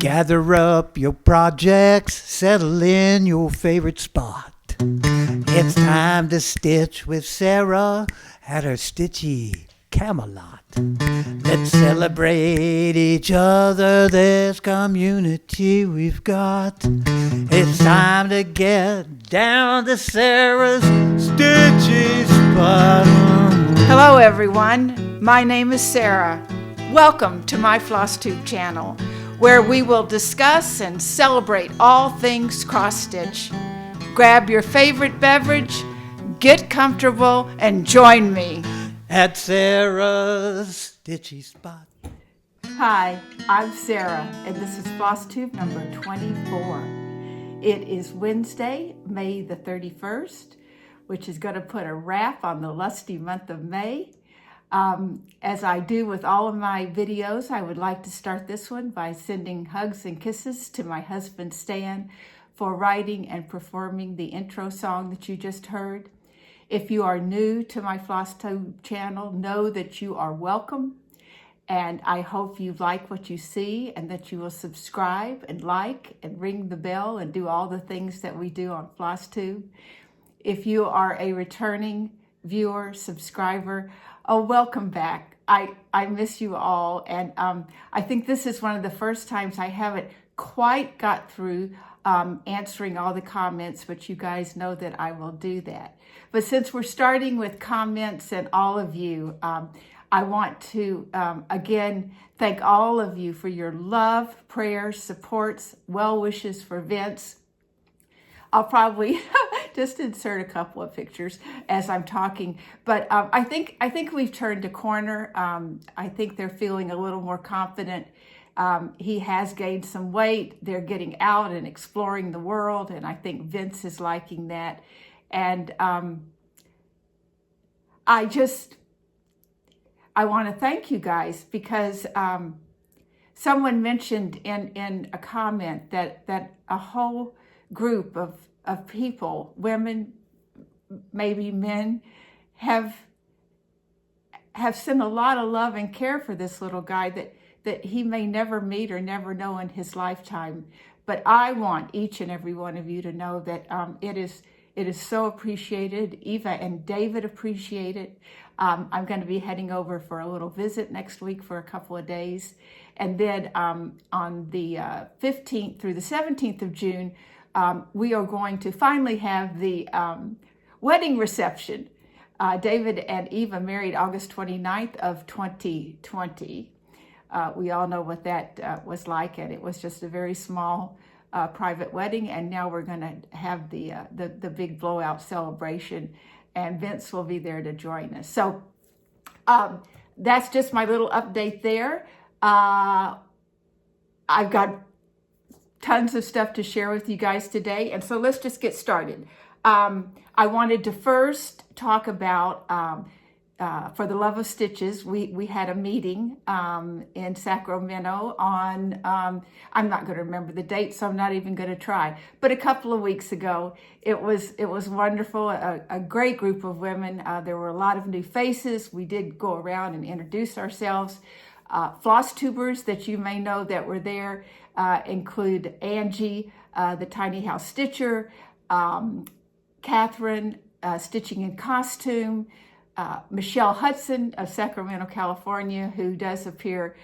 Gather up your projects, settle in your favorite spot. It's time to stitch with Sarah at her stitchy Camelot. Let's celebrate each other, this community we've got. It's time to get down to Sarah's stitchy spot. Hello everyone, my name is Sarah. Welcome to my FlossTube channel, where we will discuss and celebrate all things cross-stitch. Grab your favorite beverage, get comfortable, and join me at Sarah's stitchy spot. Hi, I'm Sarah, and this is FlossTube number 24. It is Wednesday, May the 31st, which is going to put a wrap on the lusty month of May. As I do with all of my videos, I would like to start this one by sending hugs and kisses to my husband Stan for writing and performing the intro song that you just heard. If you are new to my FlossTube channel, know that you are welcome, and I hope you like what you see and that you will subscribe and like and ring the bell and do all the things that we do on FlossTube. If you are a returning viewer, subscriber, welcome back. I miss you all, and I think this is one of the first times I haven't quite got through answering all the comments, but you guys know that I will do that. But since we're starting with comments and all of you, I want to again thank all of you for your love, prayers, supports, well wishes for Vince. I'll probably just insert a couple of pictures as I'm talking, but I think we've turned a corner. I think they're feeling a little more confident. He has gained some weight. They're getting out and exploring the world, and I think Vince is liking that. And I want to thank you guys because someone mentioned in a comment that a whole group of people, women, maybe men, have sent a lot of love and care for this little guy that he may never meet or never know in his lifetime. But I want each and every one of you to know that it is so appreciated. Eva and David appreciate it. I'm going to be heading over for a little visit next week for a couple of days. And then on the 15th through the 17th of June, we are going to finally have the wedding reception. David and Eva married August 29th of 2020. We all know what that was like, and it was just a very small private wedding, and now we're going to have the big blowout celebration, and Vince will be there to join us. So that's just my little update there. I've got tons of stuff to share with you guys today, and so let's just get started. I wanted to first talk about For the Love of Stitches. We had a meeting in Sacramento on, I'm not going to remember the date, so I'm not even going to try, but a couple of weeks ago. It was wonderful, a great group of women. There were a lot of new faces. We did go around and introduce ourselves. FlossTubers that you may know that were there include Angie, the Tiny House Stitcher, Katherine, Stitching in Costume, Michelle Hudson of Sacramento, California, who does appear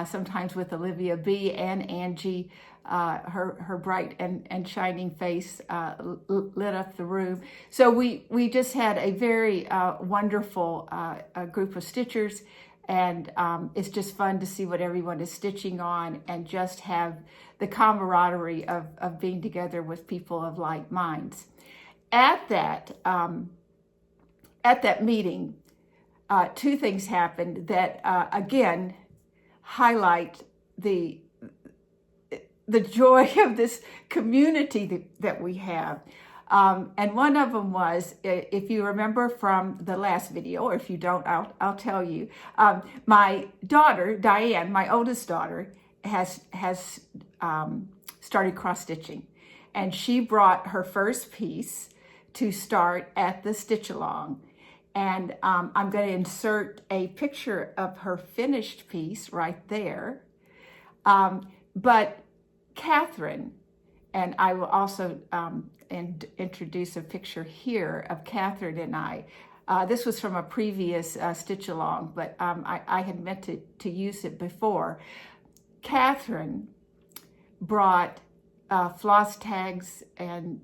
sometimes with Olivia B, and Angie. Her bright and shining face lit up the room. So we just had a very wonderful group of stitchers, and it's just fun to see what everyone is stitching on and just have the camaraderie of being together with people of like minds. At that meeting, two things happened that, again, highlight the joy of this community that we have. And one of them was, if you remember from the last video, or if you don't, I'll tell you. My daughter, Diane, my oldest daughter, has started cross-stitching. And she brought her first piece to start at the Stitch Along. And I'm going to insert a picture of her finished piece right there. But Katherine, and I will also introduce a picture here of Katherine and I. This was from a previous stitch along, but I had meant to use it before. Katherine brought floss tags and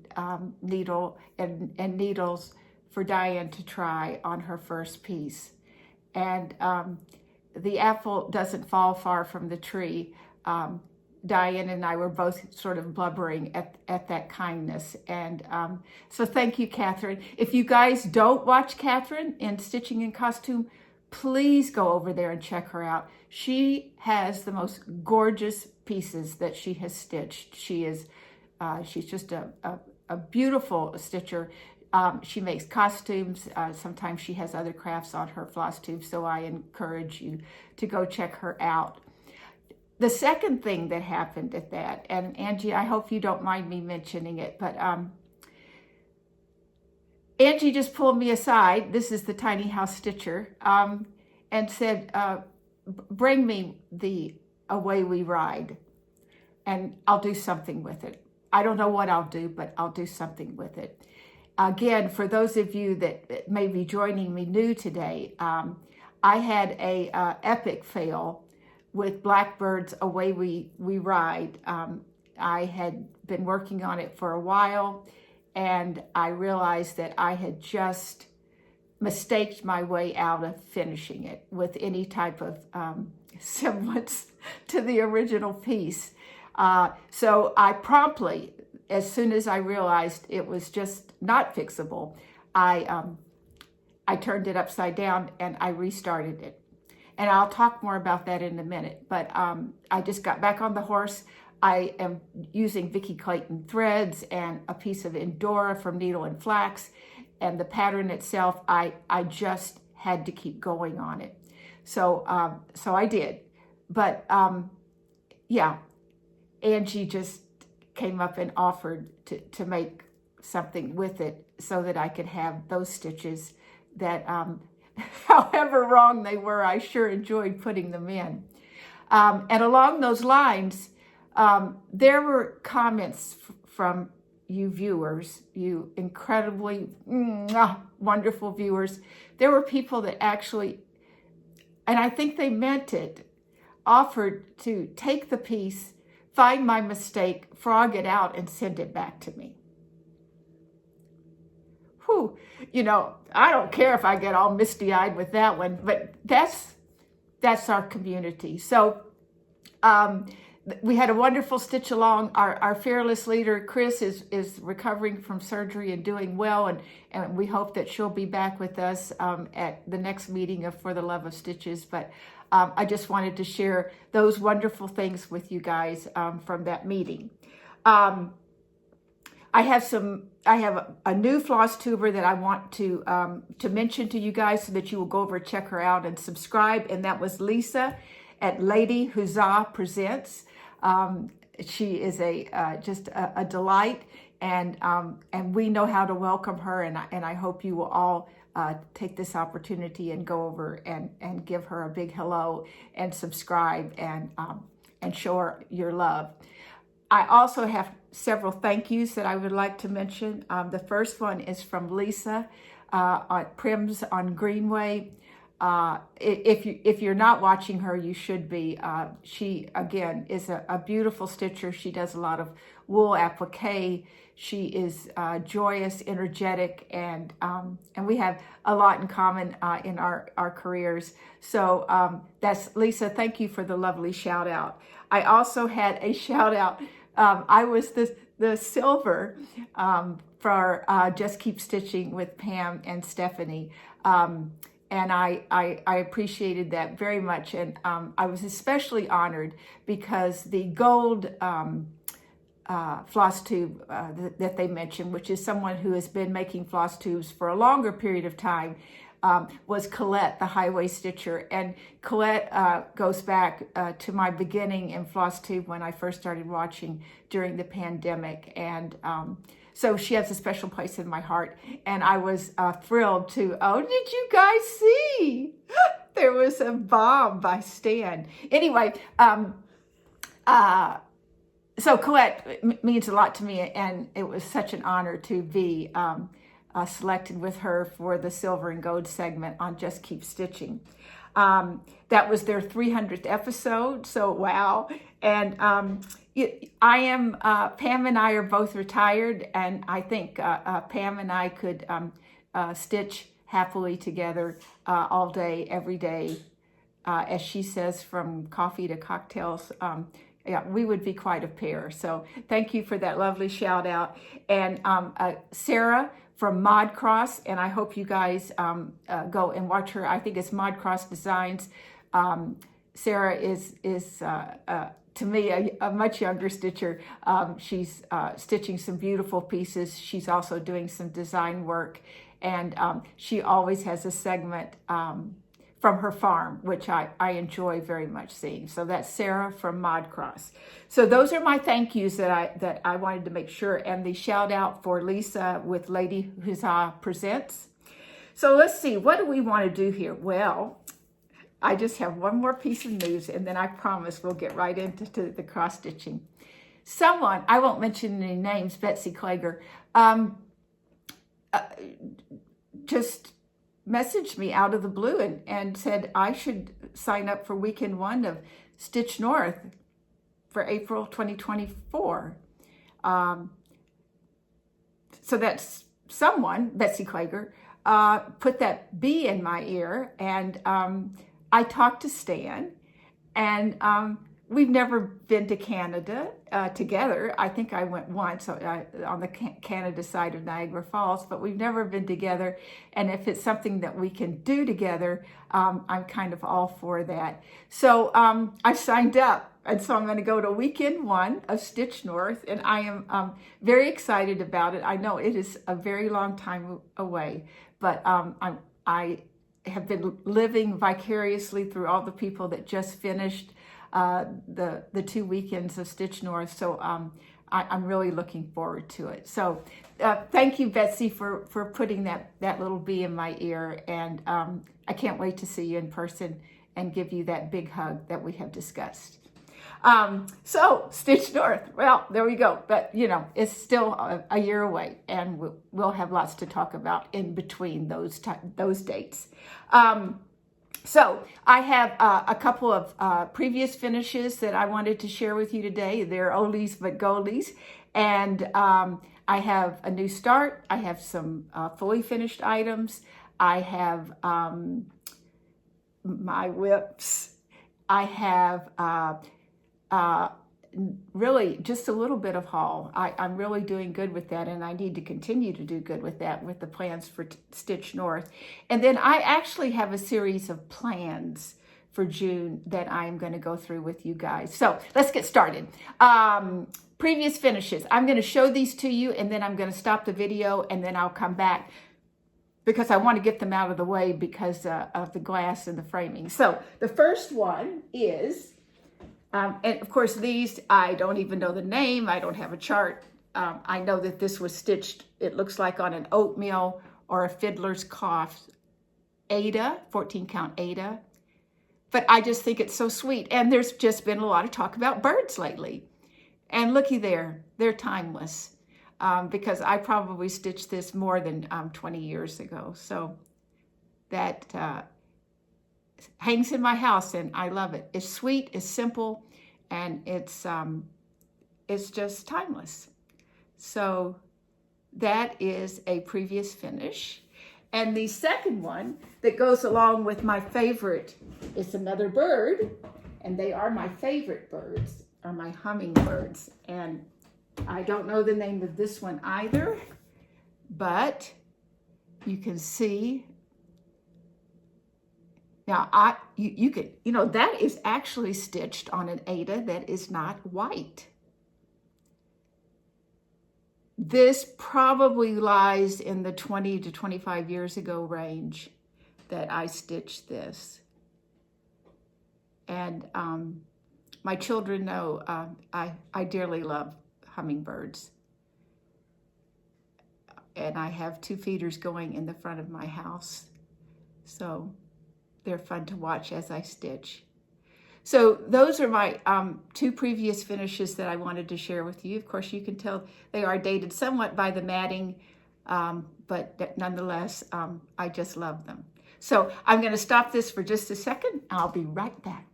needles for Diane to try on her first piece. And the apple doesn't fall far from the tree. Diane and I were both sort of blubbering at that kindness. And so thank you, Katherine. If you guys don't watch Katherine in Stitching in Costume, please go over there and check her out. She has the most gorgeous pieces that she has stitched. She's just a beautiful stitcher. She makes costumes. Sometimes she has other crafts on her FlossTube, so I encourage you to go check her out. The second thing that happened at that, and Angie, I hope you don't mind me mentioning it, but Angie just pulled me aside, this is the Tiny House Stitcher, and said, bring me the Away We Ride, and I'll do something with it. I don't know what I'll do, but I'll do something with it. Again, for those of you that may be joining me new today, I had a epic fail with Blackbird's Away We Ride. I had been working on it for a while, and I realized that I had just mistaked my way out of finishing it with any type of semblance to the original piece. So I promptly, as soon as I realized it was just not fixable, I turned it upside down and I restarted it. And I'll talk more about that in a minute. But I just got back on the horse. I am using Vicki Clayton threads and a piece of Endora from Needle and Flax. And the pattern itself, I just had to keep going on it. So I did. But yeah, Angie just came up and offered to make something with it so that I could have those stitches that, however wrong they were, I sure enjoyed putting them in. And along those lines, there were comments from you viewers, you incredibly wonderful viewers. There were people that actually, and I think they meant it, offered to take the piece, find my mistake, frog it out, and send it back to me. Whew, you know, I don't care if I get all misty-eyed with that one, but that's our community. So we had a wonderful stitch along. Our fearless leader, Chris, is recovering from surgery and doing well, and we hope that she'll be back with us at the next meeting of For the Love of Stitches. But I just wanted to share those wonderful things with you guys from that meeting. I have a new FlossTuber that I want to mention to you guys so that you will go over and check her out and subscribe. And that was Lisa at Lady Huzzah Presents. She is just a delight, and we know how to welcome her. And I hope you will all take this opportunity and go over and give her a big hello and subscribe and show her your love. I also have several thank yous that I would like to mention. The first one is from Lisa at Prim's on Greenway. If you're not watching her, you should be. She, again, is a beautiful stitcher. She does a lot of wool applique. She is joyous, energetic, and we have a lot in common in our careers. So that's Lisa. Thank you for the lovely shout out. I also had a shout out. I was the silver for Just Keep Stitching with Pam and Stephanie. And I appreciated that very much. And I was especially honored because the gold FlossTube that they mentioned, which is someone who has been making FlossTubes for a longer period of time, was Colette, the highway stitcher. And Colette goes back to my beginning in FlossTube when I first started watching during the pandemic. And so she has a special place in my heart. And I was thrilled to, oh, did you guys see? There was a bomb by Stan. Anyway, So Colette means a lot to me, and it was such an honor to be selected with her for the Silver and Gold segment on Just Keep Stitching. That was their 300th episode, so wow. And I am, Pam and I are both retired, and I think Pam and I could stitch happily together all day, every day. As she says, from coffee to cocktails. Yeah, we would be quite a pair. So thank you for that lovely shout out. And Sarah from Mod Cross, and I hope you guys go and watch her. I think it's Mod Cross Designs. Sarah is to me a much younger stitcher. She's stitching some beautiful pieces. She's also doing some design work, and she always has a segment from her farm, which I enjoy very much seeing. So that's Sarah from Mod Cross. So those are my thank yous that I wanted to make sure, and the shout out for Lisa with Lady Huzzah Presents. So let's see, what do we want to do here? Well, I just have one more piece of news, and then I promise we'll get right into the cross stitching. Someone, I won't mention any names, Betsy Klager, just messaged me out of the blue and said I should sign up for weekend 1 of Stitch North for April 2024. So that's someone, Betsy Klager, put that bee in my ear, and I talked to Stan, and we've never been to Canada together. I think I went once on the Canada side of Niagara Falls, but we've never been together. And if it's something that we can do together, I'm kind of all for that. So I've signed up. And so I'm going to go to weekend 1 of Stitch North, and I am very excited about it. I know it is a very long time away, but I have been living vicariously through all the people that just finished the 2 weekends of Stitch North. So I'm really looking forward to it. So thank you, Betsy, for putting that little bee in my ear. And I can't wait to see you in person and give you that big hug that we have discussed. So Stitch North, well, there we go. But, you know, it's still a year away, and we'll have lots to talk about in between those dates. So I have a couple of previous finishes that I wanted to share with you today. They're oldies but goldies. And I have a new start. I have some fully finished items. I have my whips. I have really just a little bit of haul. I'm really doing good with that, and I need to continue to do good with that with the plans for Stitch North. And then I actually have a series of plans for June that I'm going to go through with you guys. So let's get started. Previous finishes. I'm going to show these to you, and then I'm going to stop the video, and then I'll come back because I want to get them out of the way because of the glass and the framing. So the first one is... and of course, these, I don't even know the name. I don't have a chart. I know that this was stitched, it looks like on an oatmeal or a fiddler's cough Ada, 14 count Ada. But I just think it's so sweet. And there's just been a lot of talk about birds lately. And looky there, they're timeless. Because I probably stitched this more than 20 years ago. So that hangs in my house, and I love it. It's sweet, it's simple, and it's just timeless. So that is a previous finish. And the second one that goes along with my favorite is another bird, and they are my favorite birds, are my hummingbirds. And I don't know the name of this one either, but you can see. Now, you could, you know, that is actually stitched on an Ada that is not white. This probably lies in the 20 to 25 years ago range that I stitched this. And my children know I dearly love hummingbirds. And I have 2 feeders going in the front of my house. So they're fun to watch as I stitch. So those are my two previous finishes that I wanted to share with you. Of course, you can tell they are dated somewhat by the matting, but nonetheless, I just love them. So I'm going to stop this for just a second. I'll be right back.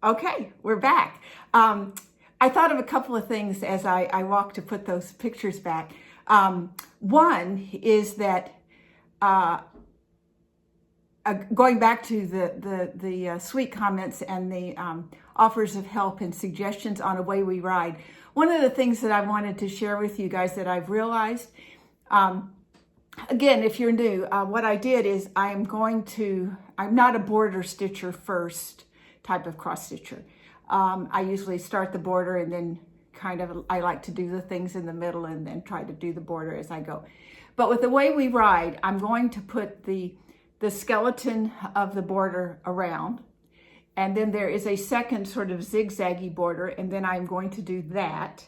Okay, we're back. I thought of a couple of things as I walked to put those pictures back. One is that going back to the sweet comments and the offers of help and suggestions on A Way We Ride, one of the things that I wanted to share with you guys that I've realized, again, if you're new, what I did is I'm not a border stitcher first type of cross stitcher. I usually start the border and then I like to do the things in the middle and then try to do the border as I go. But with The Way We Ride, I'm going to put the skeleton of the border around, and then there is a second sort of zigzaggy border, and then I'm going to do that.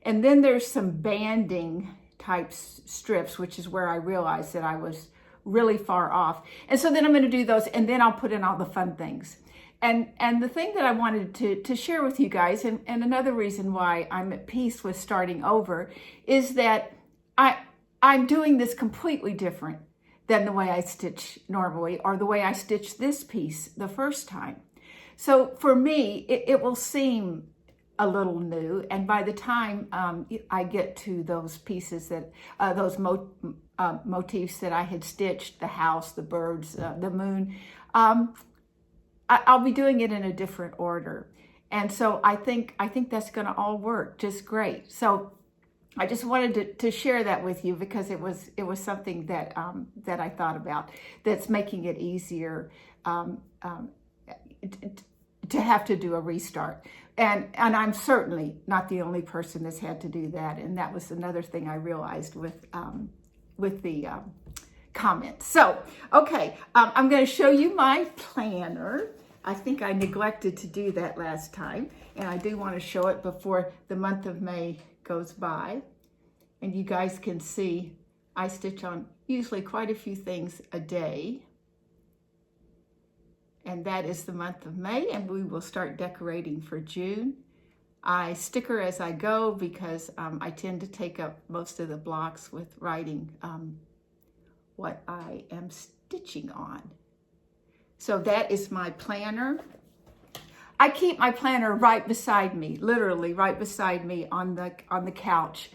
And then there's some banding type strips, which is where I realized that I was really far off. And so then I'm going to do those, and then I'll put in all the fun things. And the thing that I wanted to share with you guys, and another reason why I'm at peace with starting over, is that I'm doing this completely different than the way I stitch normally, or the way I stitched this piece the first time. So for me, it will seem a little new, and by the time I get to those pieces that, those motifs that I had stitched, the house, the birds, the moon, I'll be doing it in a different order. And so I think that's gonna all work just great. So I just wanted to share that with you because it was something that that I thought about that's making it easier to have to do a restart. And I'm certainly not the only person that's had to do that. And that was another thing I realized with the comments. So, okay, I'm going to show you my planner. I think I neglected to do that last time, and I do want to show it before the month of May goes by. And you guys can see I stitch on usually quite a few things a day. And that is the month of May, and we will start decorating for June. I sticker as I go because I tend to take up most of the blocks with writing what I am stitching on. So that is my planner. I keep my planner right beside me, literally right beside me on the couch,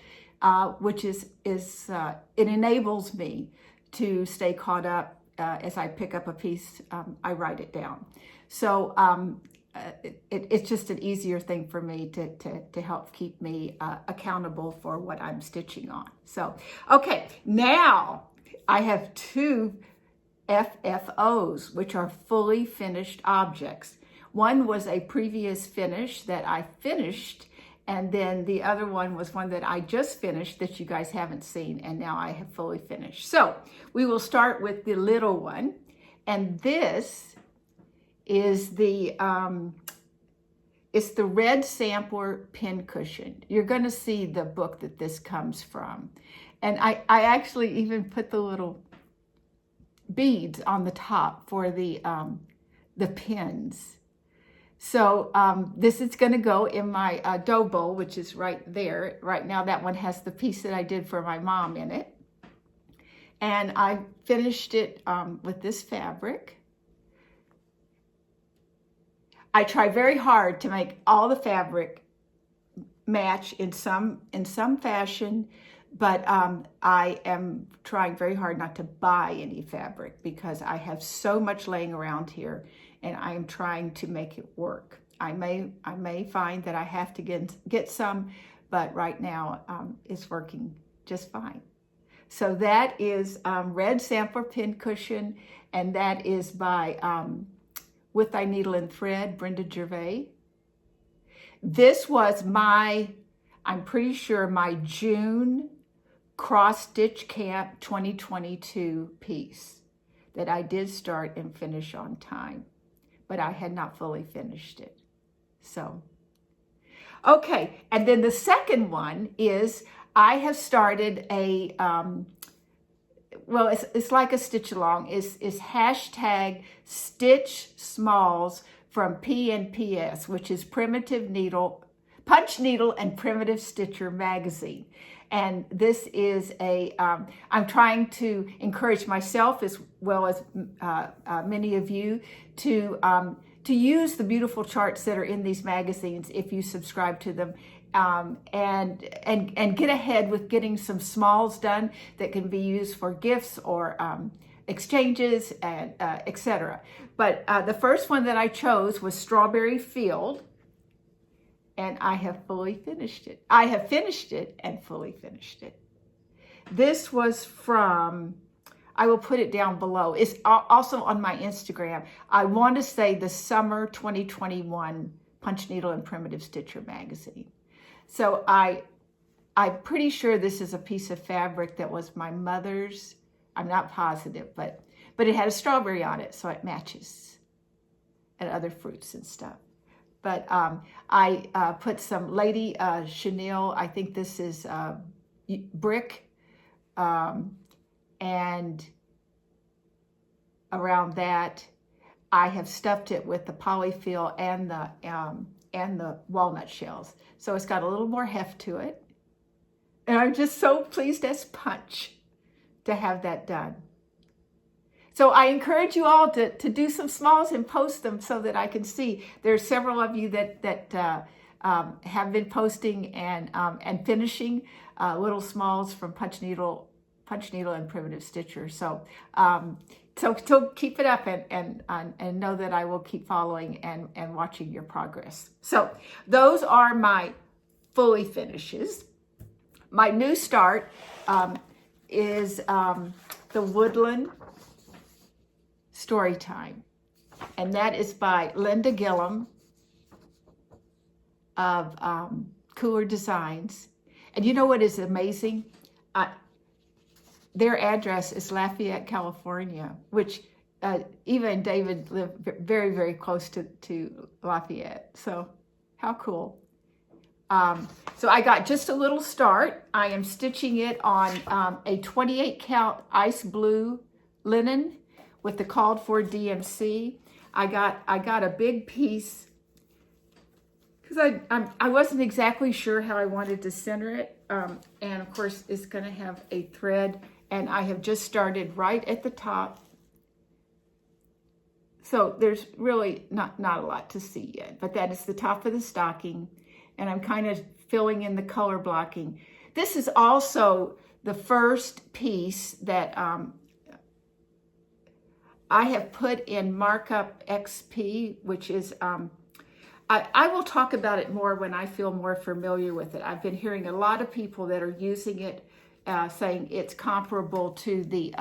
which is it enables me to stay caught up. As I pick up a piece, I write it down. So it's just an easier thing for me to help keep me accountable for what I'm stitching on. So, okay, now I have two FFOs, which are fully finished objects. One was a previous finish that I finished, and then the other one was one that I just finished that you guys haven't seen, and now I have fully finished. So we will start with the little one, and this is it's the red sampler pin cushion. You're going to see the book that this comes from, and I actually even put the little beads on the top for the pins. So this is going to go in my dough bowl, which is right there. Right now, that one has the piece that I did for my mom in it. And I finished it with this fabric. I try very hard to make all the fabric match in some fashion, but I am trying very hard not to buy any fabric because I have so much laying around here, and I am trying to make it work. I may find that I have to get some, but right now it's working just fine. So that is red sampler pin cushion, and that is by With Thy Needle and Thread, Brenda Gervais. This was I'm pretty sure my June Cross Stitch Camp 2022 piece that I did start and finish on time, but I had not fully finished it. So, okay, and then the second one is I have started a, well, it's like a stitch along, is hashtag Stitch Smalls from P&PS, which is Punch Needle and Primitive Stitcher magazine. And this is I'm trying to encourage myself as well as many of you to use the beautiful charts that are in these magazines if you subscribe to them, and get ahead with getting some smalls done that can be used for gifts or exchanges and etc. But the first one that I chose was Strawberry Field. And I have fully finished it. I have finished it and fully finished it. This was from, I will put it down below. It's also on my Instagram. I want to say the summer 2021 Punch Needle and Primitive Stitcher magazine. So I'm pretty sure this is a piece of fabric that was my mother's. I'm not positive, but it had a strawberry on it, so it matches, and other fruits and stuff. But I put some Lady Chenille, I think this is brick, and around that I have stuffed it with the polyfill and the walnut shells. So it's got a little more heft to it. And I'm just so pleased as punch to have that done. So I encourage you all to do some smalls and post them so that I can see. There are several of you that have been posting and finishing little smalls from Punch Needle and Primitive Stitcher. So keep it up and know that I will keep following and watching your progress. So those are my fully finishes. My new start is the Woodland Story Time, and that is by Linda Gillum of Cooler Designs. And you know what is amazing? Their address is Lafayette, California, which Eva and David live very, very close to Lafayette. So how cool. So I got just a little start. I am stitching it on a 28 count ice blue linen with the called for DMC. I got a big piece because I wasn't exactly sure how I wanted to center it. And of course it's gonna have a thread, and I have just started right at the top. So there's really not a lot to see yet, but that is the top of the stocking, and I'm kind of filling in the color blocking. This is also the first piece that I have put in Markup XP, which is, I will talk about it more when I feel more familiar with it. I've been hearing a lot of people that are using it, saying it's comparable to the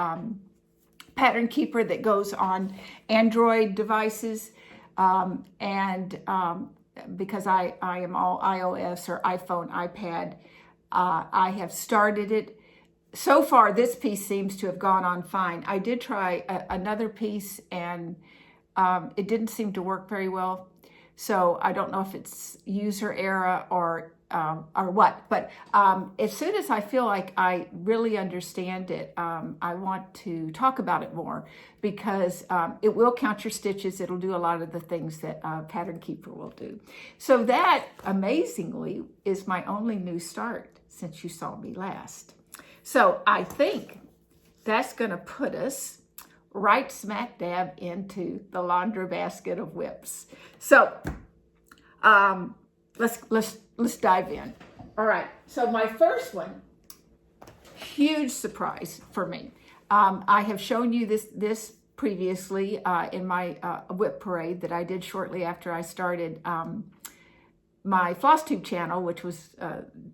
pattern keeper that goes on Android devices. Because I am all iOS or iPhone, iPad, I have started it. So far, this piece seems to have gone on fine. I did try another piece, and it didn't seem to work very well. So I don't know if it's user error or what. But as soon as I feel like I really understand it, I want to talk about it more, because it will count your stitches. It'll do a lot of the things that Pattern Keeper will do. So that, amazingly, is my only new start since you saw me last. So I think that's going to put us right smack dab into the laundry basket of whips. So let's dive in. All right. So my first one, huge surprise for me. I have shown you this previously in my whip parade that I did shortly after I started my FlossTube channel, which was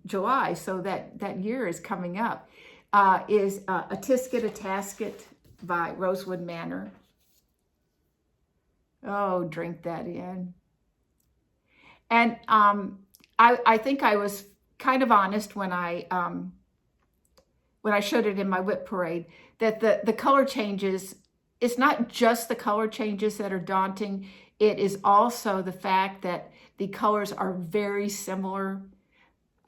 July, so that year is coming up, is A Tisket, a Tasket by Rosewood Manor. Oh, drink that in. And I think I was kind of honest when I showed it in my whip parade, that the color changes, it's not just the color changes that are daunting, it is also the fact that the colors are very similar.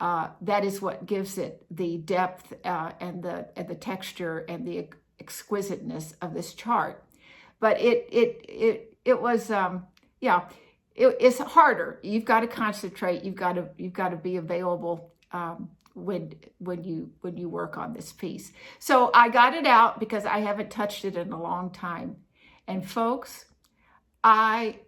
That is what gives it the depth and the texture and the exquisiteness of this chart. But it was yeah, it's harder. You've got to concentrate. You've got to be available when you work on this piece. So I got it out because I haven't touched it in a long time. And folks, I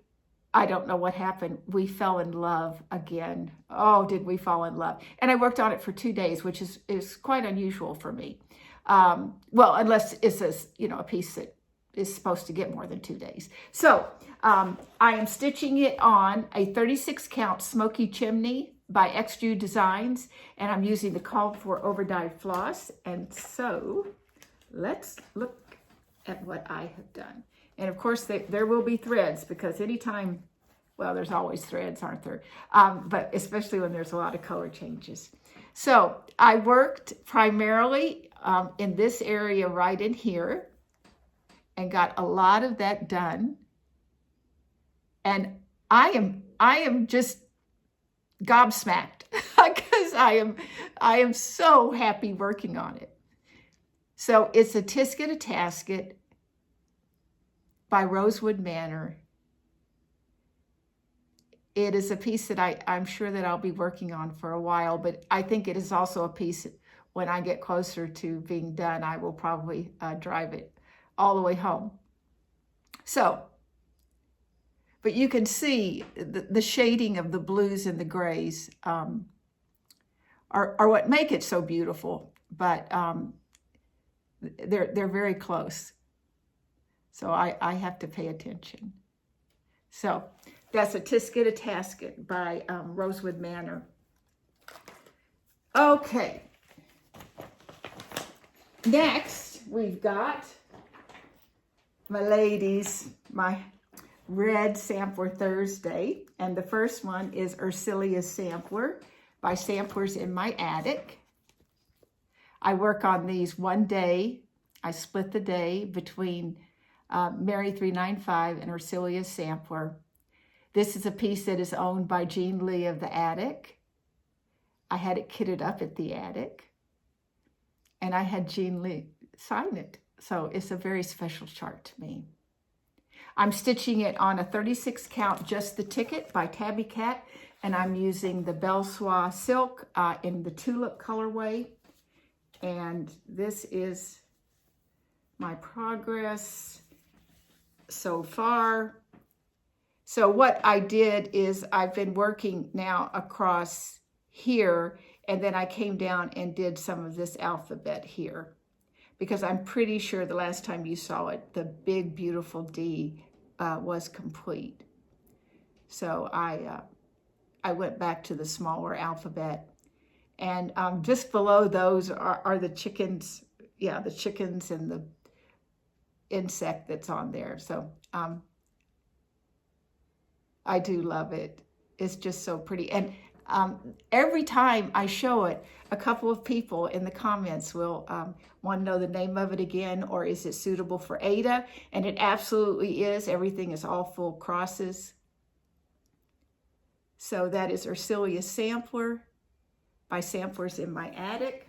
don't know what happened. We fell in love again. Oh, did we fall in love? And I worked on it for 2 days, which is quite unusual for me. Well, unless it's a piece that is supposed to get more than 2 days. So I am stitching it on a 36 count smoky chimney by Extrude Designs, and I'm using the called for overdyed floss. And so let's look at what I have done. And of course, there will be threads, because anytime, well, there's always threads, aren't there? But especially when there's a lot of color changes. So I worked primarily in this area right in here and got a lot of that done. And I am just gobsmacked because I am so happy working on it. So it's a Tisket a Tasket by Rosewood Manor. It is a piece that I'm sure that I'll be working on for a while, but I think it is also a piece when I get closer to being done, I will probably drive it all the way home. So, but you can see the shading of the blues and the grays are what make it so beautiful, but they're very close. So I have to pay attention. So that's a Tisket a Tasket by Rosewood Manor. Okay. Next, we've got my ladies, my red sampler Thursday. And the first one is Ursula's Sampler by Samplers in My Attic. I work on these one day. I split the day between Mary 395 and Ursula's Sampler. This is a piece that is owned by Jean Lee of the Attic. I had it kitted up at the Attic, and I had Jean Lee sign it. So it's a very special chart to me. I'm stitching it on a 36 count Just the Ticket by Tabby Cat, and I'm using the Belle Soie silk in the tulip colorway. And this is my progress so far. So what I did is I've been working now across here, and then I came down and did some of this alphabet here, because I'm pretty sure the last time you saw it, the big, beautiful D was complete. So I went back to the smaller alphabet. And just below those are the chickens. Yeah, the chickens and the insect that's on there. So I do love it. It's just so pretty. And every time I show it, a couple of people in the comments will want to know the name of it again, or is it suitable for Ada? And it absolutely is. Everything is all full crosses. So that is Ursula's Sampler by Samplers in My Attic.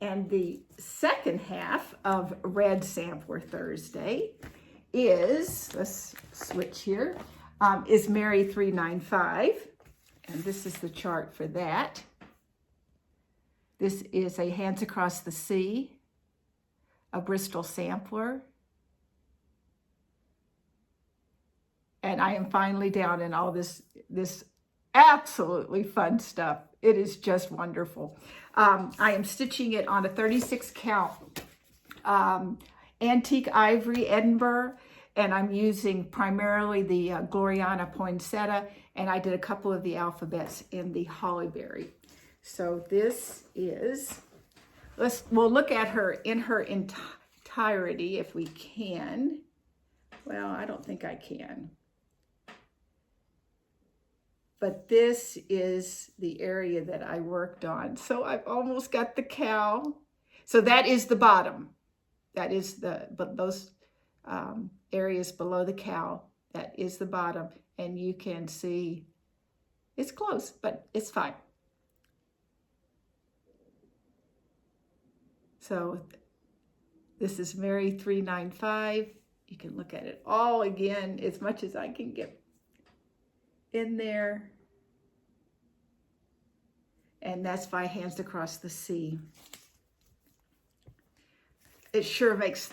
And the second half of Red Sampler Thursday is, let's switch here, is Mary 395. And this is the chart for that. This is a Hands Across the Sea, a Bristol sampler. And I am finally down in all this absolutely fun stuff. It is just wonderful. I am stitching it on a 36 count Antique Ivory Edinburgh, and I'm using primarily the Gloriana Poinsettia, and I did a couple of the alphabets in the Hollyberry. So this is, we'll look at her in her entirety if we can. Well, I don't think I can. But this is the area that I worked on. So I've almost got the cow. So that is the bottom. That is but those areas below the cow, that is the bottom. And you can see it's close, but it's fine. So this is Mary 395. you can look at it all again as much as I can get in there. And that's by Hands Across the Sea. It sure makes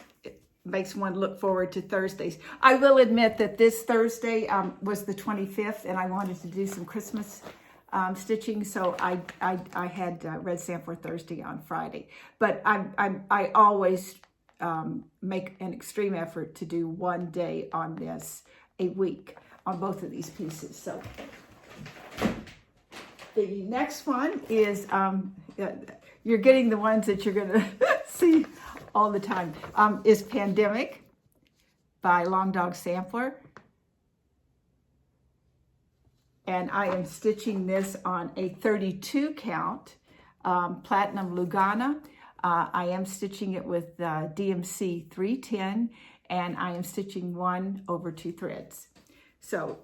one look forward to Thursdays. I will admit that this Thursday was the 25th, and I wanted to do some Christmas stitching, so I had Red Sampler Thursday on Friday. But I always make an extreme effort to do one day on this a week on both of these pieces. So the next one is you're getting the ones that you're going to see all the time, is Pandemic by Long Dog Sampler. And I am stitching this on a 32 count Platinum Lugana. I am stitching it with DMC 310, and I am stitching 1 over 2 threads. So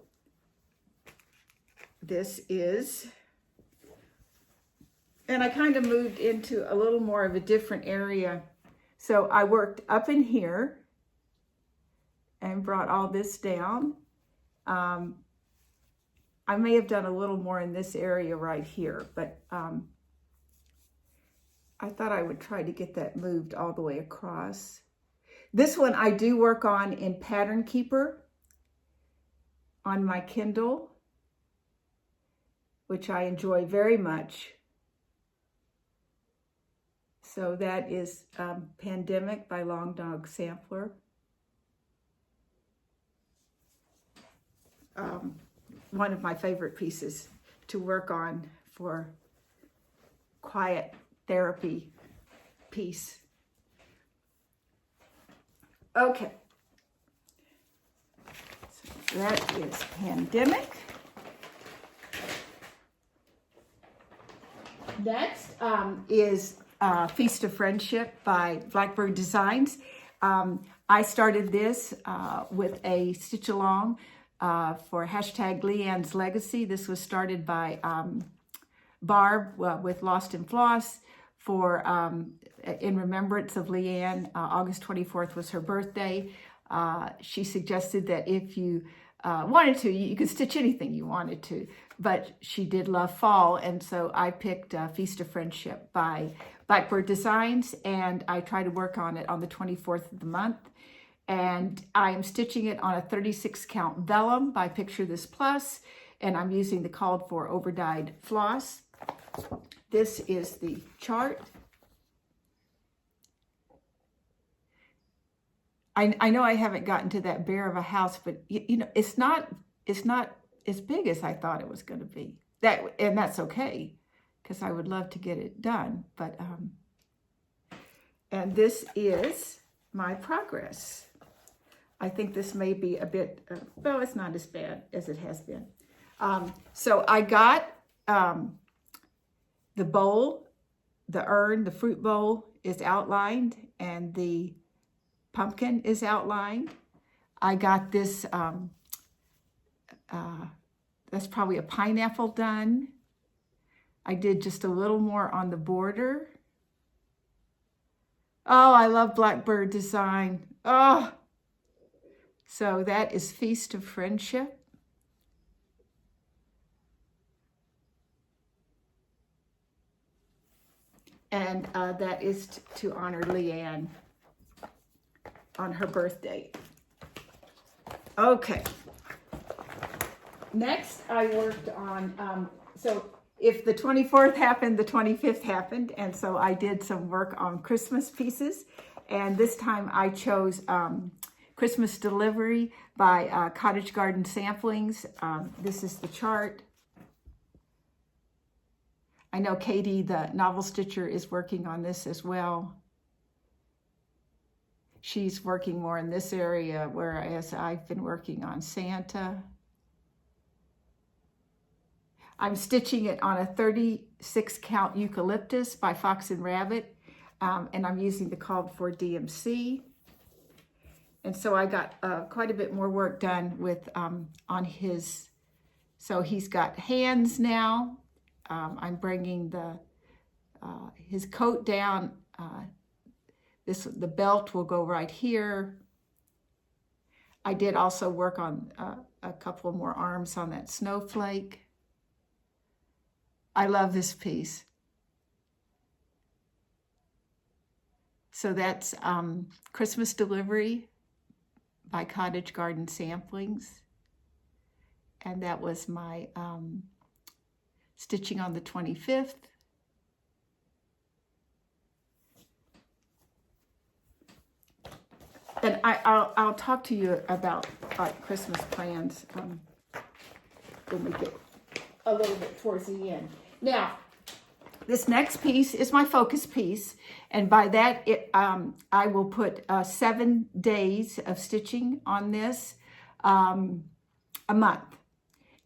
this is, and I kind of moved into a little more of a different area. So I worked up in here and brought all this down. I may have done a little more in this area right here, but I thought I would try to get that moved all the way across. This one I do work on in Pattern Keeper on my Kindle, which I enjoy very much. So that is Pandemic by Long Dog Sampler. One of my favorite pieces to work on for quiet therapy piece. Okay. So that is Pandemic. Next is Feast of Friendship by Blackbird Designs. I started this with a stitch along for hashtag Leanne's Legacy. This was started by Barb with Lost in Floss for in remembrance of Leanne. August 24th was her birthday. She suggested that if you wanted to, you could stitch anything you wanted to, but she did love fall, and so I picked Feast of Friendship by Blackbird Designs, and I try to work on it on the 24th of the month. And I'm stitching it on a 36 count vellum by Picture This Plus, and I'm using the called for overdyed floss. This is the chart. I know I haven't gotten to that bear of a house, but you know, it's not as big as I thought it was going to be. And that's okay, because I would love to get it done. But and this is my progress. I think this may be a bit, well, it's not as bad as it has been. So I got the bowl, the urn, the fruit bowl is outlined, and the pumpkin is outlined. I got this, that's probably a pineapple done. I did just a little more on the border. Oh, I love Blackbird Design. Oh, so that is Feast of Friendship. And that is to honor Leanne on her birthday. Okay. Next, I worked on, so if the 24th happened, the 25th happened. And so I did some work on Christmas pieces. And this time I chose Christmas Delivery by Cottage Garden Samplings. This is the chart. I know Katie, the novel stitcher, is working on this as well. She's working more in this area, whereas I've been working on Santa. I'm stitching it on a 36 count Eucalyptus by Fox and Rabbit, and I'm using the called for DMC. And so I got quite a bit more work done with on his, so he's got hands now. I'm bringing the his coat down. The belt will go right here. I did also work on a couple more arms on that snowflake. I love this piece. So that's Christmas Delivery by Cottage Garden Samplings. And that was my stitching on the 25th. And I'll talk to you about Christmas plans when we get a little bit towards the end. Now, this next piece is my focus piece, and by that I will put 7 days of stitching on this, a month.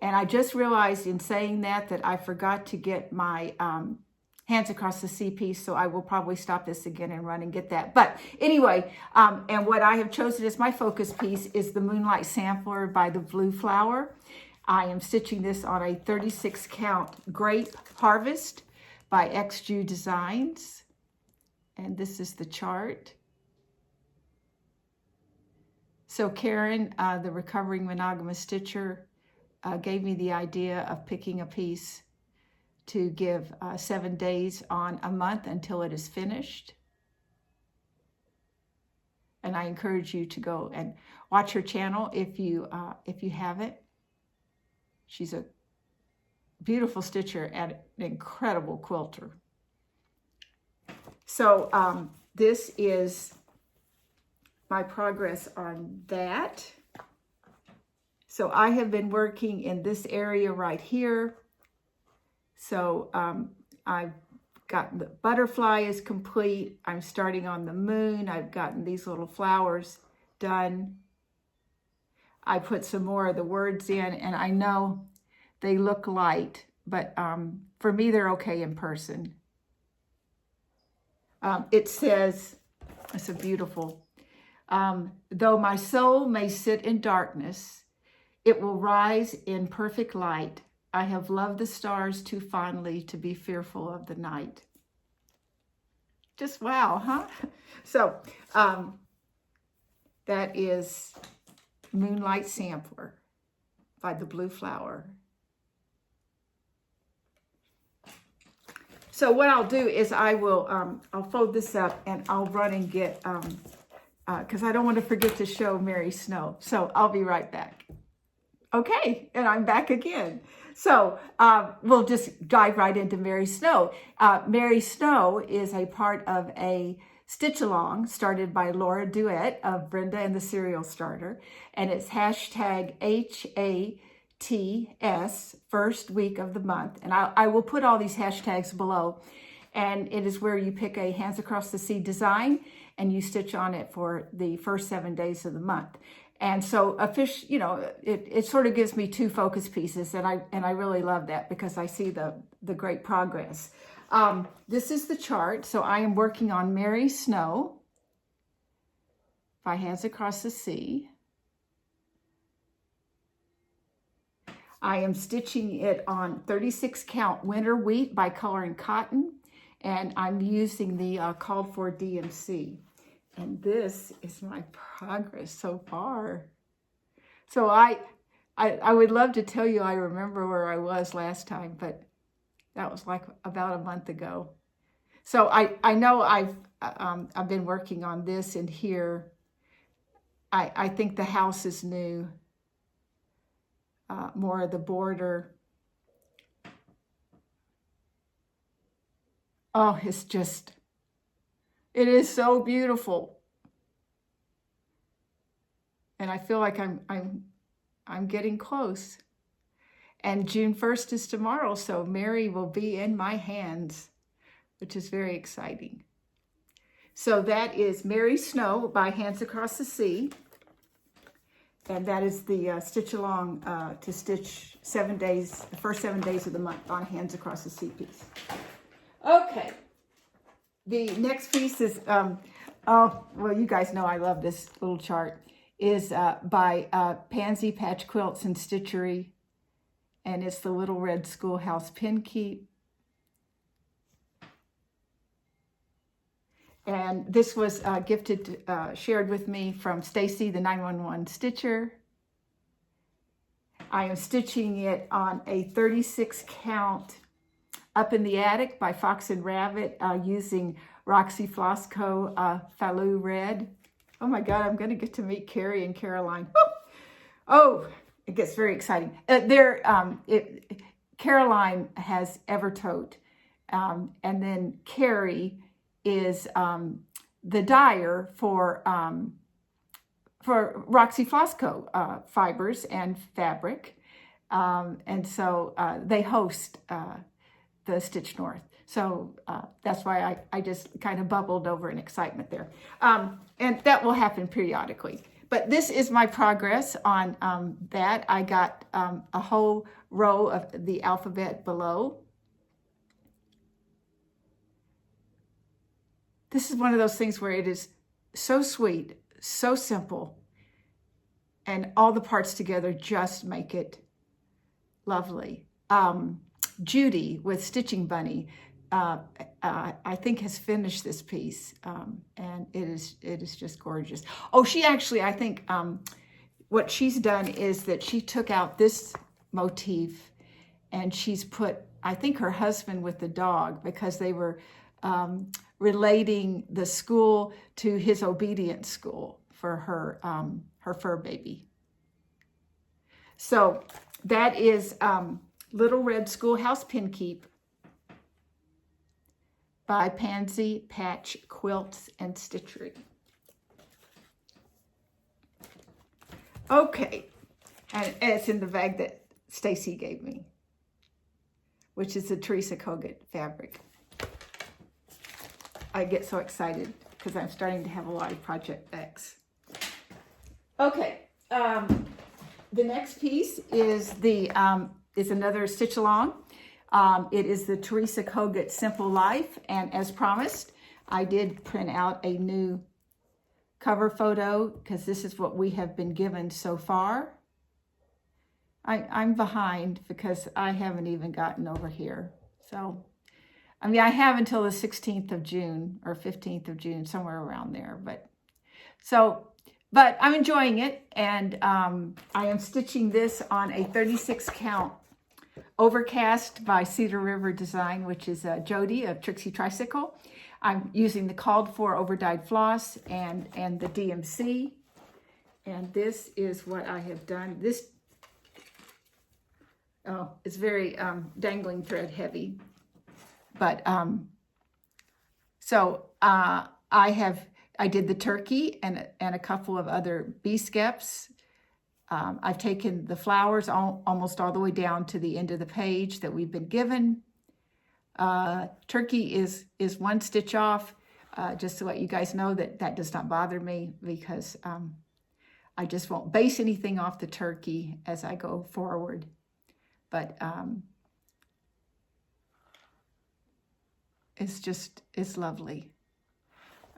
And I just realized in saying that I forgot to get my Hands Across the Sea piece, so I will probably stop this again and run and get that. But anyway, and what I have chosen as my focus piece is the Moonlight Sampler by the Blue Flower. I am stitching this on a 36 count Grape Harvest by XJU Designs. And this is the chart. So Karen, the recovering monogamous stitcher, gave me the idea of picking a piece to give 7 days on a month until it is finished. And I encourage you to go and watch her channel if you haven't. She's a beautiful stitcher and an incredible quilter. So this is my progress on that. So I have been working in this area right here. So I've gotten the butterfly is complete. I'm starting on the moon. I've gotten these little flowers done. I put some more of the words in, and I know they look light, but for me, they're okay in person. It says, it's a beautiful, though my soul may sit in darkness, it will rise in perfect light. I have loved the stars too fondly to be fearful of the night. Just wow, huh? So that is Moonlight Sampler by the Blue Flower. So what I'll do is I will, I'll fold this up and I'll run and get, because I don't want to forget to show Mary Snow. So I'll be right back. Okay, and I'm back again. So we'll just dive right into Mary Snow. Mary Snow is a part of a stitch along started by Laura Duet of Brenda and the Cereal Starter, and it's hashtag HATS, first week of the month. And I will put all these hashtags below, and it is where you pick a Hands Across the Sea design and you stitch on it for the first 7 days of the month. And so it sort of gives me 2 focus pieces, and I really love that because I see the great progress. This is the chart. So I am working on Mary Snow by Hands Across the Sea. I am stitching it on 36 count Winter Wheat by Color and Cotton, and I'm using the called for DMC. And this is my progress so far. So I would love to tell you I remember where I was last time, but that was like about a month ago. So I know I've been working on this and here. I think the house is new. More of the border. Oh, it is so beautiful. And I feel like I'm getting close. And June 1st is tomorrow, so Mary will be in my hands, which is very exciting. So that is Mary Snow by Hands Across the Sea. And that is the stitch along to stitch 7 days, the first 7 days of the month on Hands Across the Sea piece. Okay. The next piece is, well, you guys know I love this little chart, is by Pansy Patch Quilts and Stitchery. And it's the Little Red Schoolhouse Pin Keep. And this was shared with me from Stacy, the 911 stitcher. I am stitching it on a 36 count Up in the Attic by Fox and Rabbit using Roxy Floss Co. Falou Red. Oh my God, I'm going to get to meet Kerri and Caroline. Oh, it gets very exciting. Caroline has Evertote, and then Kerri is the dyer for Roxy Floss Co. Fibers and fabric. And so they host the Stitch North. So that's why I just kind of bubbled over in excitement there. And that will happen periodically. But this is my progress on that. I got a whole row of the alphabet below. This is one of those things where it is so sweet, so simple, and all the parts together just make it lovely. Judy with Stitching Bunny, I think has finished this piece, and it is just gorgeous. Oh, she actually, I think what she's done is that she took out this motif and she's put, I think, her husband with the dog, because they were relating the school to his obedience school for her fur baby. So that is Little Red Schoolhouse Pin Keep by Pansy Patch Quilts and Stitchery. Okay, and it's in the bag that Stacy gave me, which is the Teresa Kogut fabric. I get so excited because I'm starting to have a lot of project bags. Okay, the next piece is another stitch along. It is the Teresa Kogut Simple Life, and as promised, I did print out a new cover photo because this is what we have been given so far. I'm behind because I haven't even gotten over here. So, I mean, I have until the 16th of June or 15th of June, somewhere around there. But I'm enjoying it, and I am stitching this on a 36 count Overcast by Cedar River Design, which is Jody of Trixie Tricycle. I'm using the called for overdyed floss and the DMC, and this is what I have done. This it's very dangling thread heavy, but I did the turkey and a couple of other bee skeps. I've taken the flowers almost all the way down to the end of the page that we've been given. Turkey is one stitch off, just to let you guys know that does not bother me, because I just won't base anything off the turkey as I go forward. But it's lovely.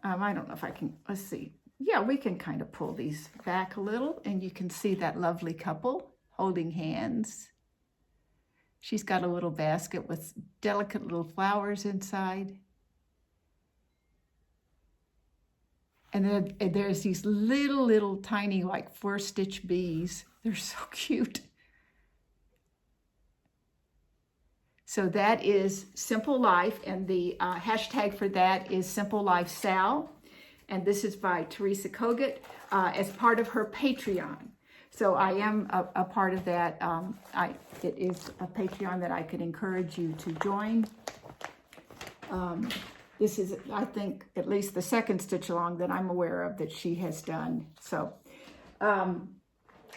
I don't know if I can, let's see. Yeah, we can kind of pull these back a little, and you can see that lovely couple holding hands. She's got a little basket with delicate little flowers inside. And then there's these little tiny, like 4-stitch bees. They're so cute. So that is Simple Life, and the hashtag for that is Simple Life Sal. And this is by Teresa Kogut as part of her Patreon. So I am a part of that. It is a Patreon that I could encourage you to join. This is, I think, at least the second stitch along that I'm aware of that she has done. So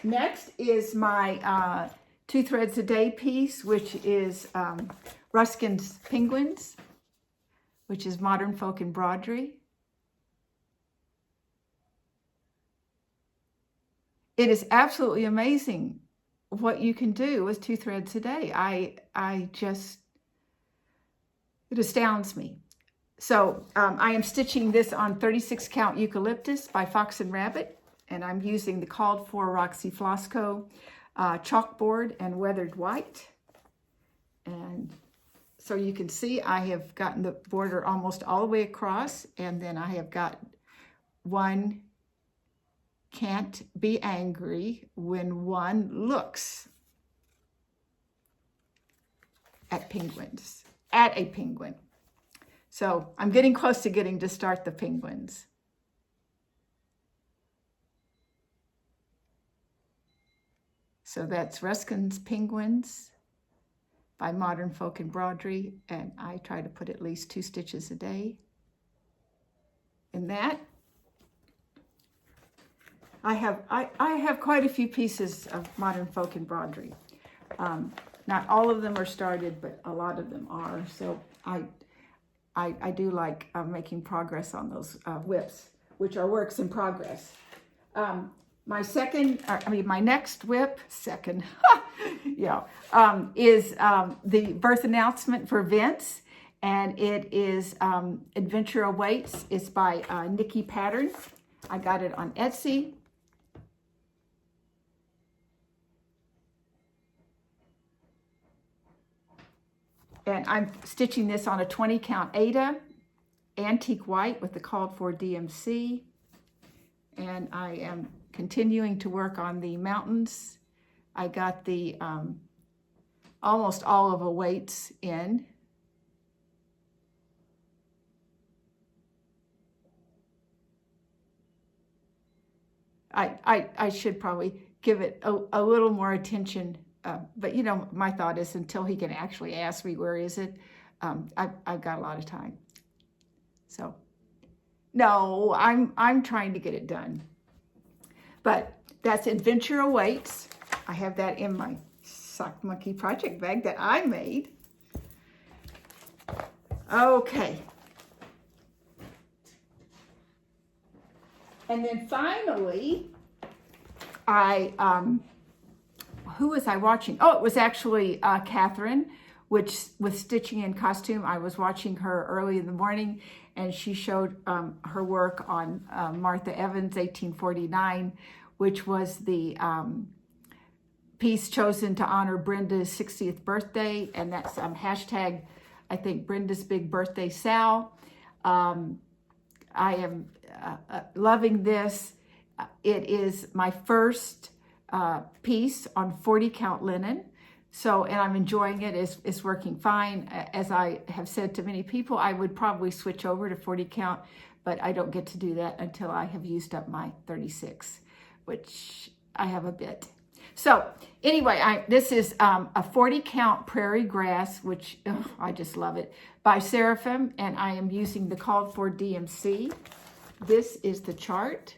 next is my 2 threads a day piece, which is Ruskin's Penguins, which is Modern Folk Embroidery. It is absolutely amazing what you can do with 2 threads a day. It astounds me. So I am stitching this on 36 count Eucalyptus by Fox and Rabbit, and I'm using the called for Roxy Floss Co. Chalkboard and weathered white. And So you can see I have gotten the border almost all the way across, and then I have got one can't be angry when one looks at a penguin. So I'm getting close to getting to start the penguins. So that's Ruskin's Penguins by Modern Folk Embroidery, and I try to put at least 2 stitches a day in that. I have quite a few pieces of Modern Folk Embroidery. Not all of them are started, but a lot of them are. So I do like making progress on those whips, which are works in progress. My next whip, is the birth announcement for Vince, and it is Adventure Awaits. It's by Nikki Pattern. I got it on Etsy. And I'm stitching this on a 20 count Aida, antique white with the called for DMC. And I am continuing to work on the mountains. I got the almost all of Awaits in. I should probably give it a little more attention. But, my thought is until he can actually ask me, where is it? I've got a lot of time. So, no, I'm trying to get it done. But that's Adventure Awaits. I have that in my Sock Monkey project bag that I made. Okay. And then finally, who was I watching? Oh, it was actually Katherine, which with Stitching in Costume. I was watching her early in the morning, and she showed her work on Martha Evans' 1849, which was the piece chosen to honor Brenda's 60th birthday, and that's hashtag, I think, Brenda's Big Birthday Sal. I am loving this. It is my first piece on 40 count linen. So, and I'm enjoying it. It's working fine. As I have said to many people, I would probably switch over to 40 count, but I don't get to do that until I have used up my 36, which I have a bit. So anyway, this is a 40 count Prairie Grass, which I just love it, by Seraphim, and I am using the called for DMC. This is the chart.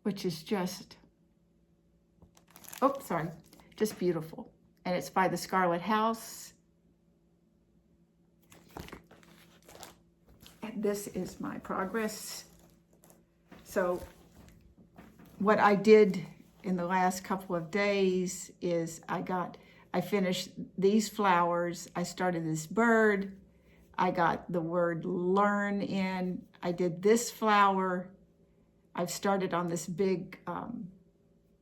Which is just beautiful. And it's by the Scarlet House. And this is my progress. So what I did in the last couple of days is I finished these flowers. I started this bird. I got the word learn in. I did this flower. I've started on this big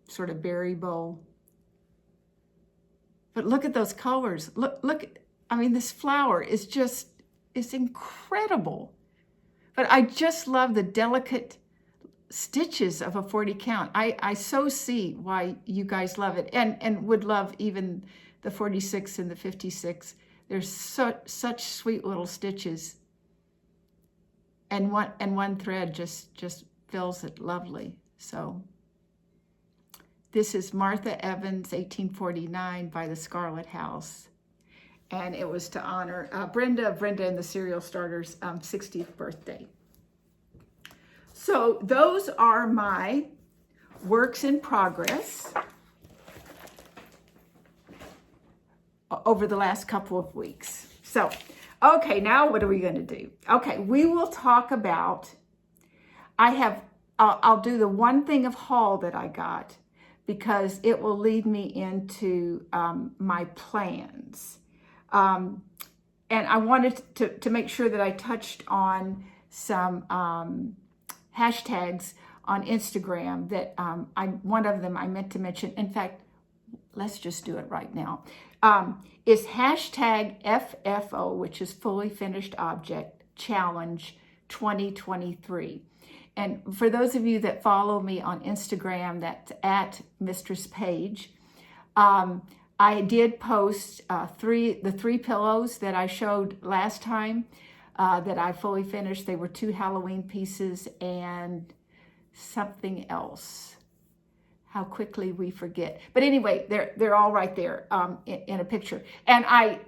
sort of berry bowl. But look at those colors. Look, I mean, this flower is it's incredible. But I just love the delicate stitches of a 40 count. I so see why you guys love it and would love even the 46 and the 56. There's such sweet little stitches. And one thread just fills it lovely. So this is Martha Evans' 1849 by the Scarlet House. And it was to honor Brenda and the Cereal Starters' 60th birthday. So those are my works in progress over the last couple of weeks. So, okay, now what are we going to do? Okay, we will talk about, I'll do the one thing of haul that I got because it will lead me into my plans. And I wanted to make sure that I touched on some hashtags on Instagram that one of them I meant to mention. In fact, let's just do it right now. Is hashtag FFO, which is Fully Finished Object Challenge 2023. And for those of you that follow me on Instagram, that's at Mistress Page. I did post the three pillows that I showed last time that I fully finished. They were 2 Halloween pieces and something else. How quickly we forget. But anyway, they're all right there in a picture. And I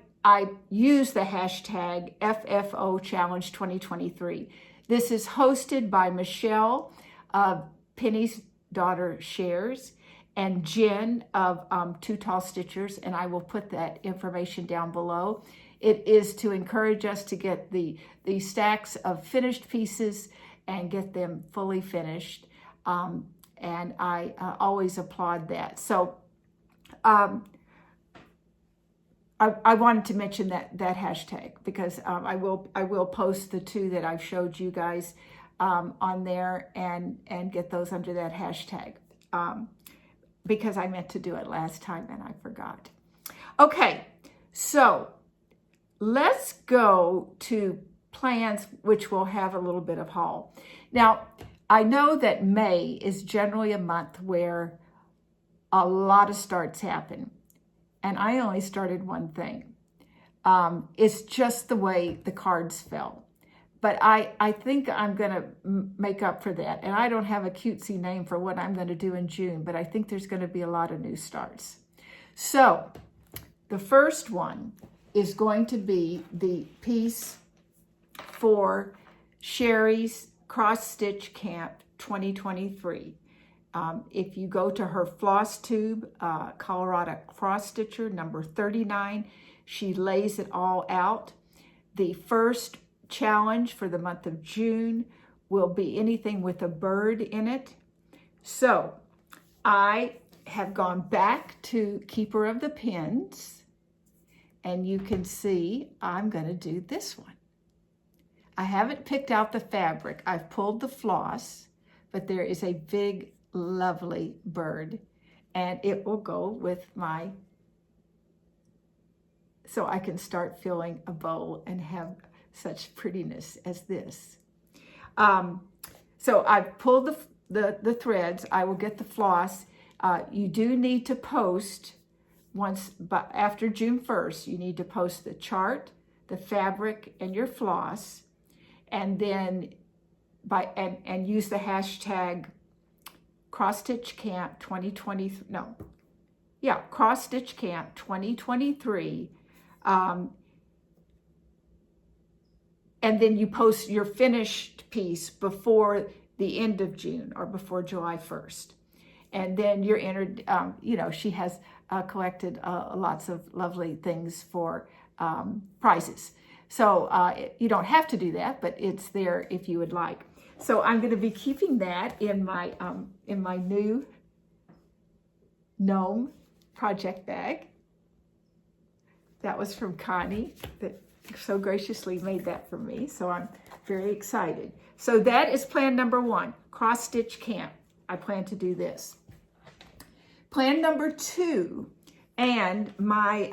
use the hashtag FFO Challenge 2023. This is hosted by Michelle of Penny's Daughter Shares and Jen of Two Tall Stitchers, and I will put that information down below. It is to encourage us to get the stacks of finished pieces and get them fully finished. And I always applaud that. So I wanted to mention that hashtag because I will post the 2 that I've showed you guys on there and get those under that hashtag because I meant to do it last time and I forgot. Okay, so let's go to plans, which will have a little bit of haul. Now, I know that May is generally a month where a lot of starts happen, and I only started one thing. It's just the way the cards fell. But I think I'm going to make up for that. And I don't have a cutesy name for what I'm going to do in June, but I think there's going to be a lot of new starts. So the first one is going to be the piece for Sherri's Cross Stitch Camp 2023. If you go to her FlossTube, Colorado Cross Stitcher, number 39, she lays it all out. The first challenge for the month of June will be anything with a bird in it. So I have gone back to Keeper of the Pins, and you can see I'm going to do this one. I haven't picked out the fabric. I've pulled the floss, but there is a big, lovely bird, and it will go with my, so I can start filling a bowl and have such prettiness as this. So I've pulled the threads. I will get the floss. You do need to post but after June 1st, you need to post the chart, the fabric, and your floss, and then and use the hashtag Cross Stitch Camp 2020. Cross Stitch Camp 2023. And then you post your finished piece before the end of June or before July 1st. And then you're entered, she has collected lots of lovely things for prizes. So you don't have to do that, but it's there if you would like. So I'm going to be keeping that in my new gnome project bag. That was from Connie that so graciously made that for me. So I'm very excited. So that is plan number 1, Cross Stitch Camp. I plan to do this. Plan number 2, and my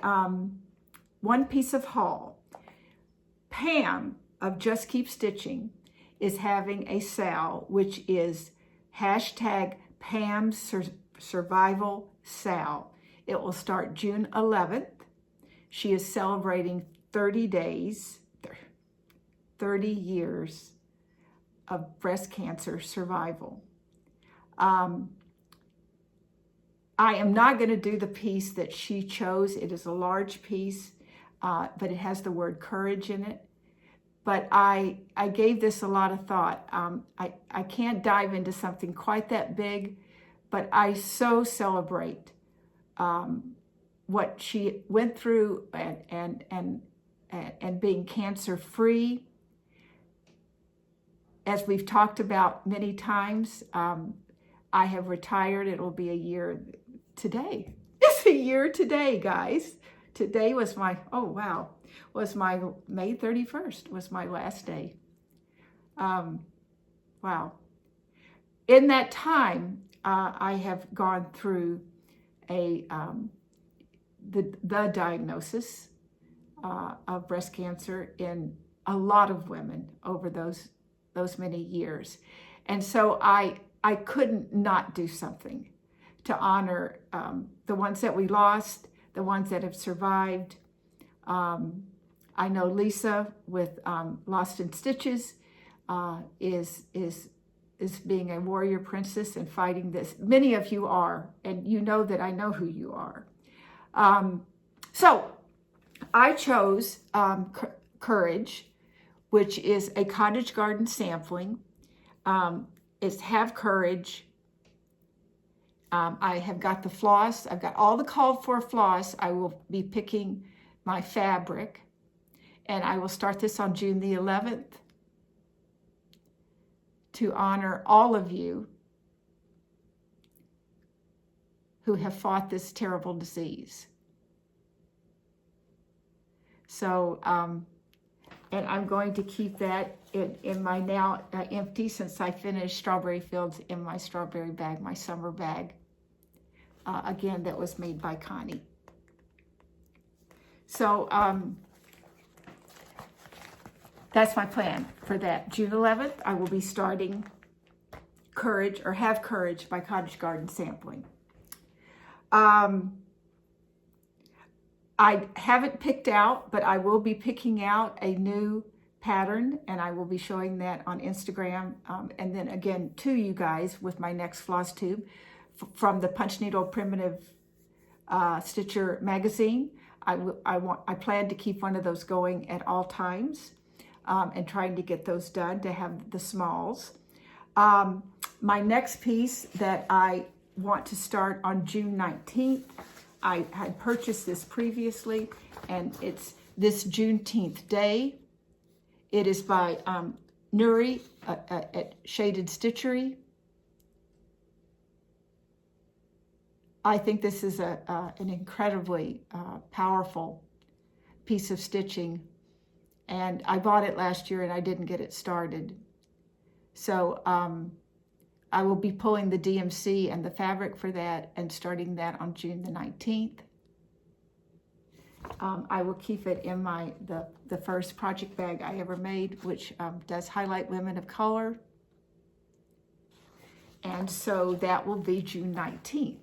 one piece of haul. Pam of Just Keep Stitching is having a sale, which is hashtag Pam's Survival Sale. It will start June 11th. She is celebrating 30 years of breast cancer survival. I am not going to do the piece that she chose. It is a large piece, but it has the word courage in it. But I gave this a lot of thought. I can't dive into something quite that big, but I so celebrate what she went through and being cancer free. As we've talked about many times, I have retired. It will be a year today. It's a year today, guys. Today was my, was my May 31st was my last day. Wow. in that time, I have gone through the diagnosis of breast cancer in a lot of women over those many years. And so I couldn't not do something to honor the ones that we lost, the ones that have survived. I know Lisa with Lost in Stitches is being a warrior princess and fighting this. Many of you are, and you know that I know who you are. So I chose Courage, which is a cottage garden sampling. It's Have Courage. I have got the floss. I've got all the called for floss. I will be picking my fabric, and I will start this on June the 11th to honor all of you who have fought this terrible disease. So, and I'm going to keep that in my now empty, since I finished Strawberry Fields, in my strawberry bag, my summer bag. Again, that was made by Connie. So that's my plan for that. June 11th, I will be starting Courage, or Have Courage, by Cottage Garden Sampling. I haven't picked out, but I will be picking out a new pattern, and I will be showing that on Instagram, and then again to you guys with my next floss tube from the Punch Needle Primitive Stitcher magazine. I plan to keep one of those going at all times, and trying to get those done to have the smalls. My next piece that I want to start on June 19th, I had purchased this previously, and it's this Juneteenth Day. It is by Nuri at Shaded Stitchery. I think this is an incredibly powerful piece of stitching, and I bought it last year and I didn't get it started. So I will be pulling the DMC and the fabric for that and starting that on June the 19th. I will keep it in the first project bag I ever made, which does highlight women of color. And so that will be June 19th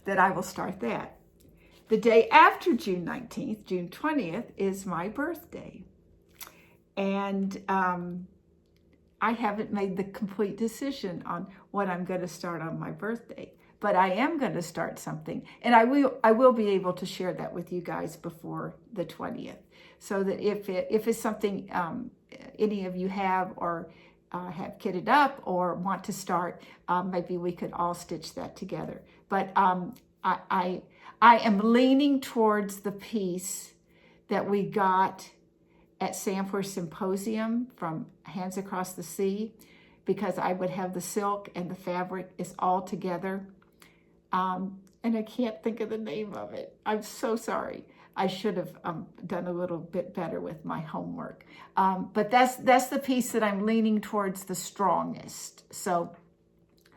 that I will start that. The day after June 19th, June 20th, is my birthday. And I haven't made the complete decision on what I'm going to start on my birthday, but I am going to start something, and I will be able to share that with you guys before the 20th, so that if it's something any of you have or have kitted up or want to start, maybe we could all stitch that together. But I am leaning towards the piece that we got at Sampler Symposium from Hands Across the Sea, because I would have the silk and the fabric is all together. And I can't think of the name of it. I'm so sorry. I should have done a little bit better with my homework. But that's the piece that I'm leaning towards the strongest. So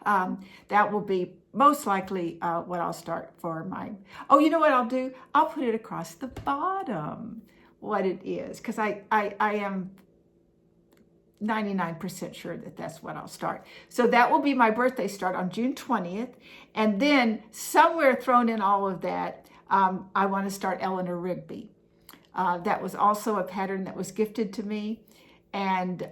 that will be most likely what I'll start for my, oh, you know what I'll do? I'll put it across the bottom, what it is, because I am 99% sure that that's what I'll start. So that will be my birthday start on June 20th. And then somewhere thrown in all of that, I want to start Eleanor Rigby. That was also a pattern that was gifted to me. And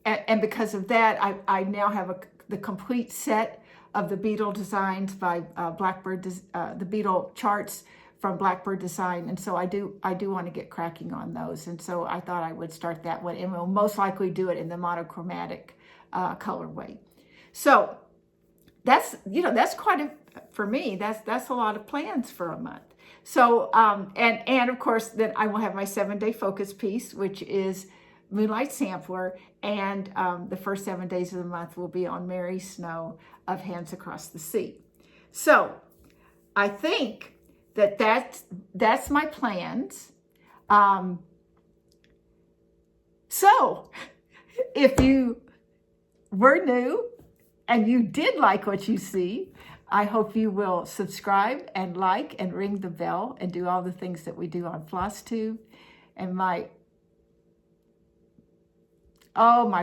because of that, I now have the complete set of the beetle designs by Blackbird, the beetle charts from Blackbird Design, and so I do want to get cracking on those, and so I thought I would start that one, and we'll most likely do it in the monochromatic colorway. So that's quite for me. That's a lot of plans for a month. So and of course then I will have my 7-day focus piece, which is Moonlight Sampler, and the first 7 days of the month will be on Mary Snow of Hands Across the Sea. So I think that's my plans. So If you were new and you did like what you see, I hope you will subscribe and like and ring the bell and do all the things that we do on FlossTube. And my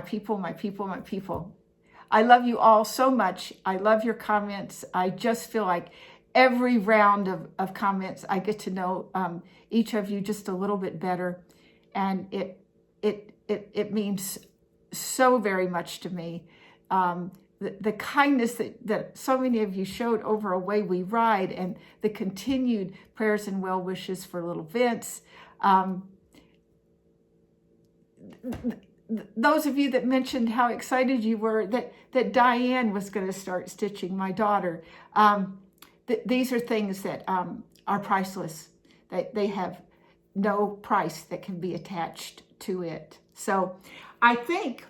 people, my people, my people. I love you all so much. I love your comments. I just feel like every round of comments, I get to know each of you just a little bit better. And it means so very much to me. The kindness that so many of you showed over Away We Ride, and the continued prayers and well wishes for little Vince. Those of you that mentioned how excited you were that Diane was going to start stitching, my daughter. These are things that are priceless. They have no price that can be attached to it. So I think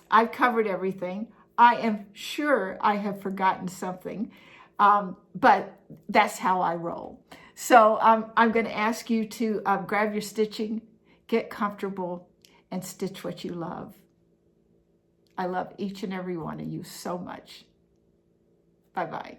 I've covered everything. I am sure I have forgotten something, but that's how I roll. So I'm going to ask you to grab your stitching, get comfortable, and stitch what you love. I love each and every one of you so much. Bye-bye.